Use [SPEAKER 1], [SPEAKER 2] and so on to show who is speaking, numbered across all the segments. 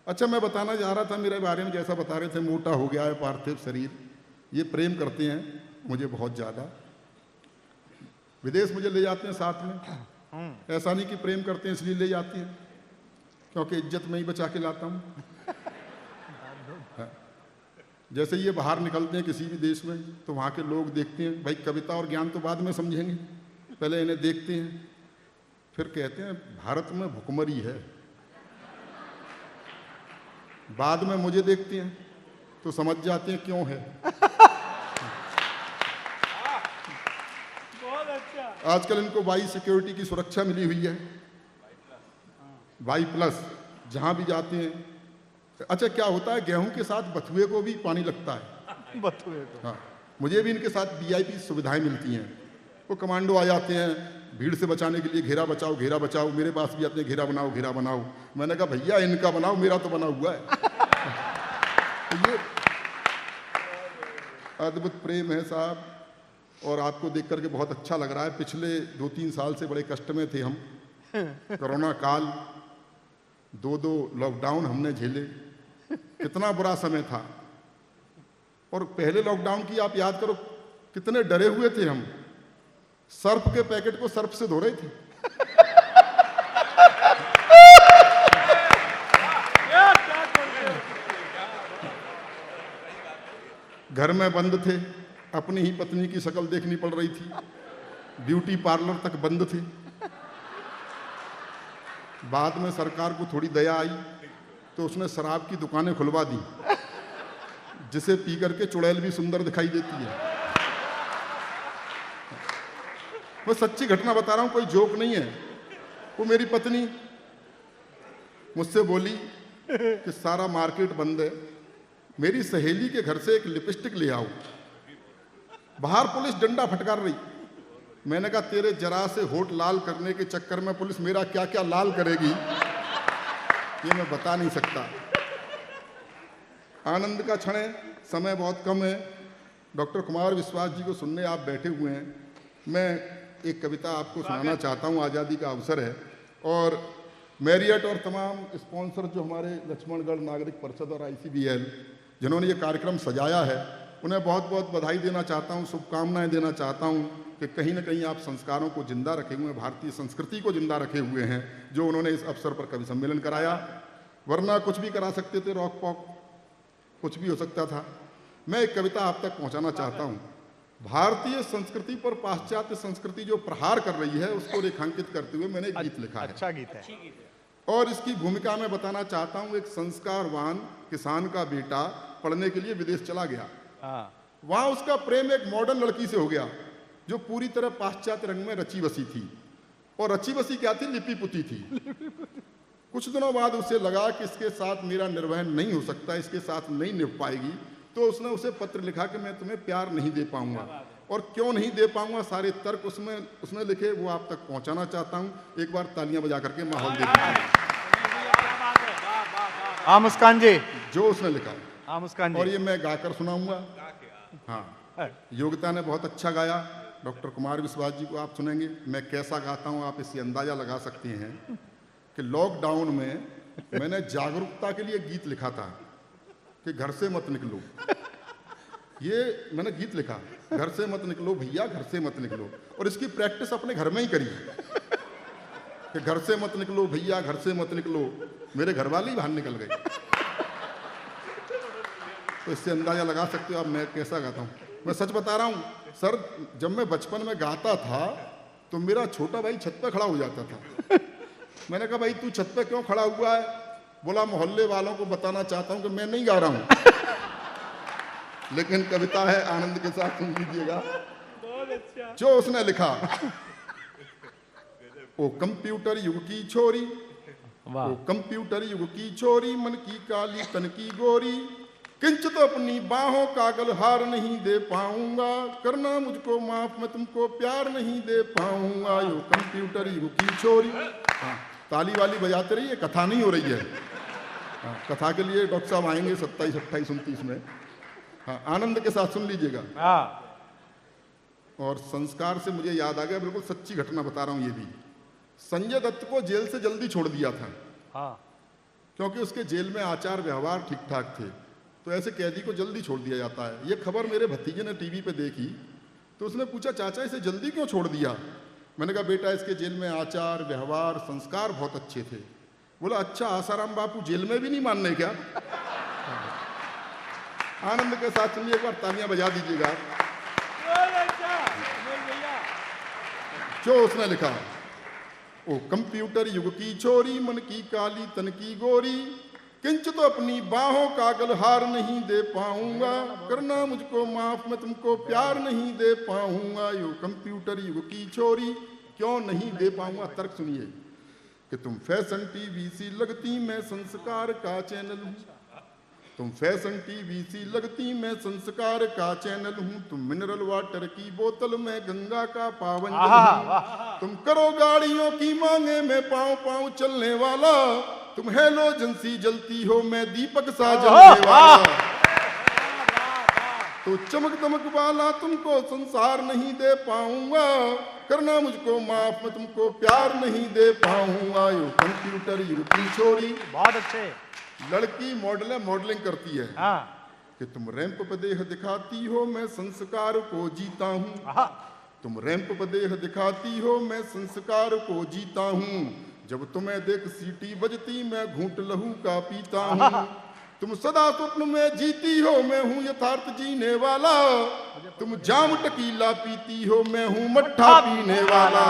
[SPEAKER 1] अच्छा, मैं बताना जा रहा था मेरे बारे में, जैसा बता रहे थे, मोटा हो गया है पार्थिव शरीर। ये प्रेम करते हैं मुझे बहुत ज़्यादा, विदेश मुझे ले जाते हैं साथ में। ऐसा नहीं कि प्रेम करते हैं इसलिए ले जाते हैं, क्योंकि इज्जत मैं ही बचा के लाता हूँ। जैसे ये बाहर निकलते हैं किसी भी देश में, तो वहाँ के लोग देखते हैं, भाई कविता और ज्ञान तो बाद में समझेंगे, पहले इन्हें देखते हैं, फिर कहते हैं भारत में भुखमरी है। बाद में मुझे देखते हैं तो समझ जाते हैं क्यों है। आजकल इनको वाई सिक्योरिटी की सुरक्षा मिली हुई है, वाई+, जहां भी जाते हैं। अच्छा, क्या होता है, गेहूं के साथ बथुए को भी पानी लगता है।
[SPEAKER 2] बथुए को,
[SPEAKER 1] हाँ, मुझे भी इनके साथ VIP सुविधाएं मिलती हैं। वो कमांडो आ जाते हैं, भीड़ से बचाने के लिए घेरा बचाओ घेरा बचाओ, मेरे पास भी आते हैं घेरा बनाओ घेरा बनाओ। मैंने कहा भैया इनका बनाओ, मेरा तो बना हुआ है। तो ये अद्भुत प्रेम है साहब, और आपको देख करके बहुत अच्छा लग रहा है। पिछले 2-3 साल से बड़े कष्ट में थे हम। कोरोना काल, 2 लॉकडाउन हमने झेले, कितना बुरा समय था। और पहले लॉकडाउन की आप याद करो, कितने डरे हुए थे हम। सर्फ के पैकेट को सर्फ से धो रहे थे। घर में बंद थे, अपनी ही पत्नी की शक्ल देखनी पड़ रही थी, ब्यूटी पार्लर तक बंद थे। बाद में सरकार को थोड़ी दया आई तो उसने शराब की दुकानें खुलवा दी, जिसे पी करके चुड़ैल भी सुंदर दिखाई देती है। मैं सच्ची घटना बता रहा हूं, कोई जोक नहीं है। वो मेरी पत्नी मुझसे बोली कि सारा मार्केट बंद है, मेरी सहेली के घर से एक लिपस्टिक ले आओ। बाहर पुलिस डंडा फटकार रही। मैंने कहा तेरे जरा से होठ लाल करने के चक्कर में पुलिस मेरा क्या क्या लाल करेगी ये मैं बता नहीं सकता। आनंद का क्षण है, समय बहुत कम है। डॉक्टर कुमार विश्वास जी को सुनने आप बैठे हुए हैं। मैं एक कविता आपको सुनाना चाहता हूँ, आज़ादी का अवसर है। और मैरियट और तमाम स्पॉन्सर जो हमारे लक्ष्मणगढ़ नागरिक परिषद और ICBL जिन्होंने ये कार्यक्रम सजाया है, उन्हें बहुत बहुत बधाई देना चाहता हूँ, शुभकामनाएं देना चाहता हूँ कि कहीं ना कहीं आप संस्कारों को जिंदा रखे हुए हैं, भारतीय संस्कृति को जिंदा रखे हुए हैं, जो उन्होंने इस अवसर पर कवि सम्मेलन कराया। वरना कुछ भी करा सकते थे, रॉक पॉक कुछ भी हो सकता था। मैं एक कविता आप तक पहुंचाना चाहता हूं। भारतीय संस्कृति पर पाश्चात्य संस्कृति जो प्रहार कर रही है, उसको रेखांकित करते हुए मैंने एक गीत लिखा है।
[SPEAKER 2] अच्छा गीत है।
[SPEAKER 1] और इसकी भूमिका में बताना चाहता हूं। एक संस्कारवान किसान का बेटा पढ़ने के लिए विदेश चला गया। वहां उसका प्रेम एक मॉडर्न लड़की से हो गया, जो पूरी तरह पाश्चात्य रंग में रची बसी थी। और रची बसी क्या थी? लिपि पुती थी। कुछ दिनों बाद उसे लगा कि इसके साथ मेरा निर्वहन नहीं हो सकता, इसके साथ नहीं निभ पाएगी। तो उसने उसे पत्र लिखा कि मैं तुम्हें प्यार नहीं दे पाऊंगा। और क्यों नहीं दे पाऊंगा, सारे तर्क उसने लिखे, वो आप तक पहुंचाना चाहता हूं। एक बार तालियां बजा करके माहौल दे दीजिए।
[SPEAKER 2] हाँ मुस्कान जी,
[SPEAKER 1] जो उसने लिखा।
[SPEAKER 2] हाँ मुस्कान जी।
[SPEAKER 1] और ये मैं गाकर सुनाऊंगा। हाँ, योगिता ने बहुत अच्छा गाया। डॉक्टर कुमार विश्वास जी को आप सुनेंगे। मैं कैसा गाता हूं आप इससे अंदाजा लगा सकते हैं कि लॉकडाउन में मैंने जागरूकता के लिए गीत लिखा था कि घर से मत निकलो। ये मैंने गीत लिखा, घर से मत निकलो भैया, घर से मत निकलो। और इसकी प्रैक्टिस अपने घर में ही करी कि घर से मत निकलो भैया, घर से मत निकलो। मेरे घर वाले ही बाहर निकल गए। तो इससे अंदाजा लगा सकते हो आप मैं कैसा गाता हूँ। मैं सच बता रहा हूँ सर, जब मैं बचपन में गाता था तो मेरा छोटा भाई छत पे खड़ा हो जाता था। मैंने कहा भाई तू छत पे क्यों खड़ा हुआ है? बोला मोहल्ले वालों को बताना चाहता हूं कि मैं नहीं गा रहा हूं। लेकिन कविता है, आनंद के साथ सुन लीजिएगा जो उसने लिखा। ओ कंप्यूटर युग की छोरी, ओ कंप्यूटर युग की छोरी, मन की काली तन की गोरी, किंचित अपनी बाहों का गलहार नहीं दे पाऊंगा, करना मुझको माफ, मैं तुमको प्यार नहीं दे पाऊंगा। यो कंप्यूटर युग की छोरी। ताली वाली बजाते रहिए, कथा नहीं हो रही है। कथा के लिए डॉक्टर साहब आएंगे 27, 28, 29 में। हाँ, आनंद के साथ सुन लीजिएगा। और संस्कार से मुझे याद आ गया, बिल्कुल सच्ची घटना बता रहा हूं। ये भी संजय दत्त को जेल से जल्दी छोड़ दिया था क्योंकि उसके जेल में आचार व्यवहार ठीक ठाक थे, तो ऐसे कैदी को जल्दी छोड़ दिया जाता है। ये खबर मेरे भतीजे ने टीवी पे देखी, तो उसने पूछा, चाचा इसे जल्दी क्यों छोड़ दिया? मैंने कहा, बेटा इसके जेल में आचार व्यवहार संस्कार बहुत अच्छे थे। बोला, अच्छा आसाराम बापू जेल में भी नहीं मानने क्या? आनंद के साथ सुनिए, एक बार तालियां बजा दीजिएगा। जो उसने लिखा, ओ कंप्यूटर युग की छोरी, मन की काली तन की गोरी, किंच तो अपनी बाहों का गलहार नहीं दे पाऊंगा, करना मुझको माफ मैं तुमको प्यार नहीं दे पाऊंगा। यो कंप्यूटर युग की छोरी, क्यों नहीं दे पाऊंगा? तर्क सुनिए कि तुम फैशन टीवी सी लगती, मैं संस्कार का चैनल हूं। तुम फैशन टीवी सी लगती, मैं संस्कार का चैनल हूं। तुम मिनरल वाटर की बोतल, मैं गंगा का पावन जल हूं। तुम करो गाड़ियों की मांगे, मैं पाँव पाँव चलने वाला। तुम हेलोजन सी जलती हो, मैं दीपक सा जलने वाला। तो चमक दमक वाला तुमको संसार नहीं दे पाऊंगा, करना मुझको माफ मैं तुमको प्यार नहीं दे पाऊंगा। यो कंप्यूटर युग की छोरी।
[SPEAKER 2] बहुत अच्छे।
[SPEAKER 1] लड़की मॉडल है, मॉडलिंग करती है कि तुम रैंप पर देह दिखाती हो, मैं संस्कार को जीता हूँ। तुम रैंप पर देह दिखाती हो, मैं संस्कार को जीता हूँ। जब तुम्हें देख सीटी बजती, मैं घूंट लहू का पीता हूँ। तुम सदा स्वप्न में जीती हो, मैं हूँ यथार्थ जीने वाला। तुम जाम टकीला पीती हो, मैं हूँ मट्ठा पीने वाला।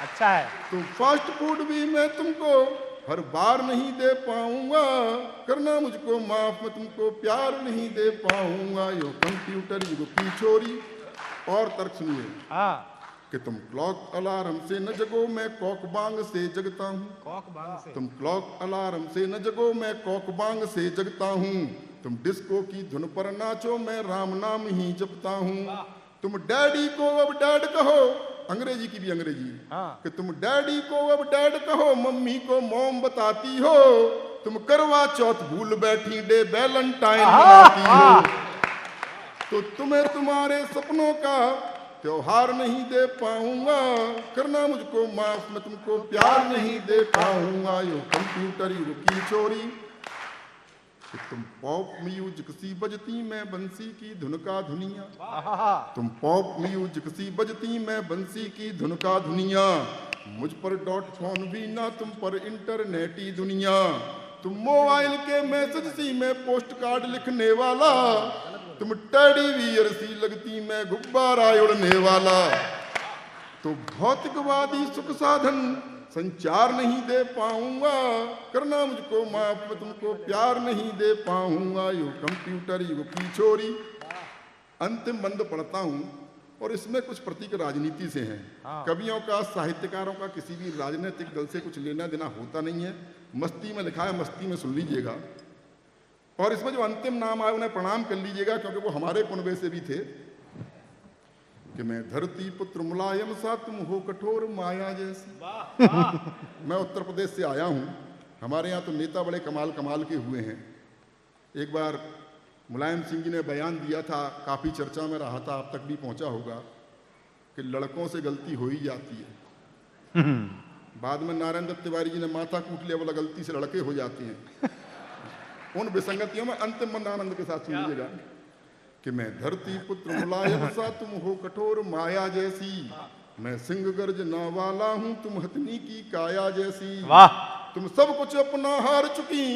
[SPEAKER 2] अच्छा है।
[SPEAKER 1] तुम फास्ट फूड भी मैं तुमको हर बार नहीं दे पाऊंगा, करना मुझको माफ मैं तुमको प्यार नहीं दे पाऊंगा। यो कंप्यूटर युग की छोरी। और तर्क सुनिए कि तुम क्लॉक अलार्म से न जगो, मैं कॉक बांग से जगता हूँ। तुम क्लॉक अलार्म से न जगो, मैं कॉक बांग से जगता हूँ। तुम डिस्को की धुन पर नाचो, मैं राम नाम ही जपता हूँ। तुम डैडी को अब डैड कहो, अंग्रेजी की भी अंग्रेजी, कि तुम डैडी को अब डैड कहो, मम्मी को मॉम बताती हो। तुम करवा चौथ भूल बैठी, डे वैलेंटाइन मनाती हो। तो तुम्हें तुम्हारे सपनों का त्योहार नहीं दे पाऊंगा, करना मुझको माफ मैं तुमको प्यार नहीं दे पाऊंगा। यो कंप्यूटर युग की छोरी। कि तुम पॉप म्यूजिक सी बजती, मैं बंसी की धुन का धुनिया। तुम पॉप म्यूजिक सी बजती, मैं बंसी की धुन का धुनिया। मुझ पर डॉट फोन भी ना, तुम पर इंटरनेटी दुनिया। तुम मोबाइल के मैसेज सी, मैं पोस्ट कार्ड लिखने वाला। तुम टेडी बियर सी लगती, मैं गुब्बारा उड़ने वाला। तो भौतिकवादी सुख साधन संचार नहीं दे पाऊंगा, करना मुझको माफ मैं तुमको प्यार नहीं दे पाऊंगा। यो कंप्यूटर युग की छोरी। अंतिम बंद पढ़ता हूं और इसमें कुछ प्रतीक राजनीति से हैं। कवियों का, साहित्यकारों का किसी भी राजनीतिक दल से कुछ लेना देना होता नहीं है। मस्ती में लिखा है, मस्ती में सुन लीजिएगा। और इसमें जो अंतिम नाम आए उन्हें प्रणाम कर लीजिएगा, क्योंकि वो हमारे कुनबे से भी थे। कि मैं धरती पुत्र मुलायम सा, तुम हो कठोर माया जैसी। मैं उत्तर प्रदेश से आया हूँ। हमारे यहाँ तो नेता बड़े कमाल कमाल के हुए हैं। एक बार मुलायम सिंह जी ने बयान दिया था, काफ़ी चर्चा में रहा था, आप तक भी पहुँचा होगा, कि लड़कों से गलती हो ही जाती है। बाद में नारायण दत्त तिवारी जी ने माथा कूट लिया, बोला गलती से लड़के हो जाते हैं। उन विसंगतियों में अंतिम बंद आनंद के साथ सुन लीजिएगा कि मैं धरती पुत्र मुलायम सा, तुम हो कठोर माया जैसी। मैं सिंह गर्जना वाला हूँ, तुम हथनी की काया जैसी। तुम सब कुछ अपना हार चुकी,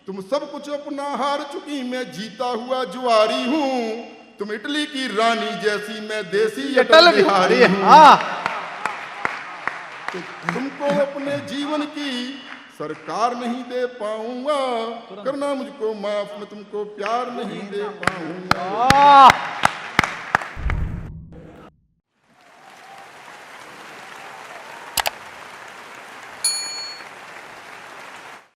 [SPEAKER 1] तुम सब कुछ अपना हार चुकी। मैं जीता हुआ जुआरी हूँ, तुम इटली की रानी जैसी। मैं देसी अटल बिहारी हूँ। तो तुमको अपने जीवन की सरकार नहीं दे पाऊंगा, करना मुझको माफ मैं तुमको प्यार नहीं दे पाऊंगा।